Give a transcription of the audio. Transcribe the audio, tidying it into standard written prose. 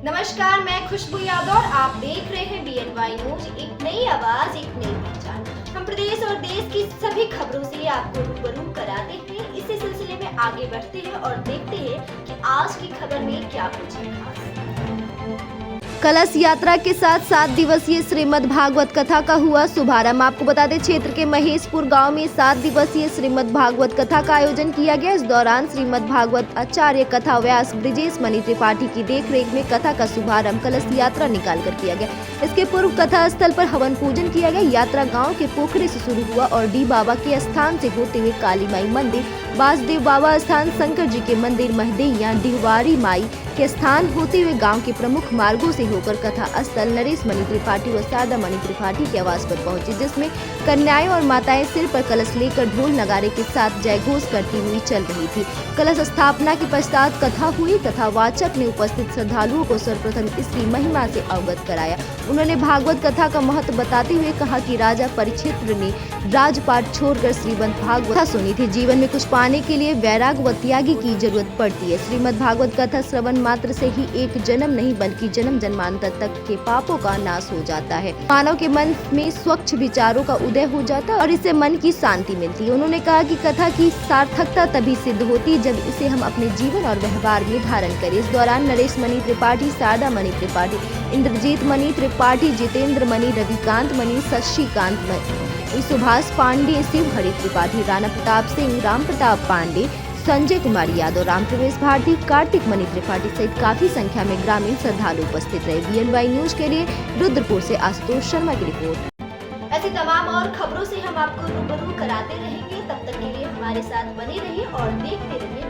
नमस्कार, मैं खुशबू यादव और आप देख रहे हैं BNY न्यूज। एक नई आवाज, एक नई पहचान। हम प्रदेश और देश की सभी खबरों से आपको रूबरू कराते हैं। इसी सिलसिले में आगे बढ़ते हैं और देखते हैं कि आज की खबर में क्या कुछ है खास। कलश यात्रा के साथ 7 दिवसीय श्रीमद् भागवत कथा का हुआ शुभारंभ। आपको बता दें, क्षेत्र के महेशपुर गांव में 7 दिवसीय श्रीमद् भागवत कथा का आयोजन किया गया। इस दौरान श्रीमद् भागवत आचार्य कथा व्यास ब्रिजेश मणि त्रिपाठी की देखरेख में कथा का शुभारंभ कलश यात्रा निकालकर किया गया। इसके पूर्व कथा स्थल पर हवन पूजन किया गया। यात्रा गाँव के पोखरे से शुरू हुआ और डी बाबा के स्थान से होते हुए काली माई मंदिर, वासुदेव बाबा स्थान, शंकर जी के मंदिर, महदैया, डिहवारी माई के स्थान होते हुए गांव के प्रमुख मार्गों से होकर कथा स्थल नरेश मणि त्रिपाठी व शारदा मणि त्रिपाठी के आवास पर पहुंची, जिसमें कन्याएं और माताएं सिर पर कलश लेकर ढोल नगारे के साथ जयघोष करती हुई चल रही थी। कलश स्थापना के पश्चात कथा हुई। कथावाचक ने उपस्थित श्रद्धालुओं को सर्वप्रथम इसकी महिमा से अवगत कराया। उन्होंने भागवत कथा का महत्व बताते हुए कहा कि राजा परीक्षित ने राजपाट छोड़कर श्रीमद् भागवत कथा सुनी थी। जीवन में कुछ पाने के लिए वैराग व त्यागी की जरूरत पड़ती है। श्रीमद् भागवत कथा श्रवण मात्र से ही एक जन्म नहीं बल्कि जन्म जन्मांतर तक के पापों का नाश हो जाता है। मानव के मन में स्वच्छ विचारों का उदय हो जाता है और इससे मन की शांति मिलती है। उन्होंने कहा कि कथा की सार्थकता तभी सिद्ध होती है जब इसे हम अपने जीवन और व्यवहार में धारण करें। इस दौरान नरेश मणि त्रिपाठी, शारदा मणि त्रिपाठी, इंद्रजीत मणि त्रिपाठी, जितेंद्र मणि, रविकांत मणि, शशिकांत मणि, सुभाष पांडे, शिव हरि त्रिपाठी, राणा प्रताप सिंह, राम प्रताप पांडे, संजय कुमार यादव, राम प्रवेश भारती, कार्तिक मणि त्रिपाठी सहित काफी संख्या में ग्रामीण श्रद्धालु उपस्थित रहे। BNY न्यूज के लिए रुद्रपुर से आशुतोष शर्मा की रिपोर्ट। ऐसी तमाम और खबरों से हम आपको रूबरू कराते रहेंगे। तब तक के लिए हमारे साथ बने रहिए और देखते रहिए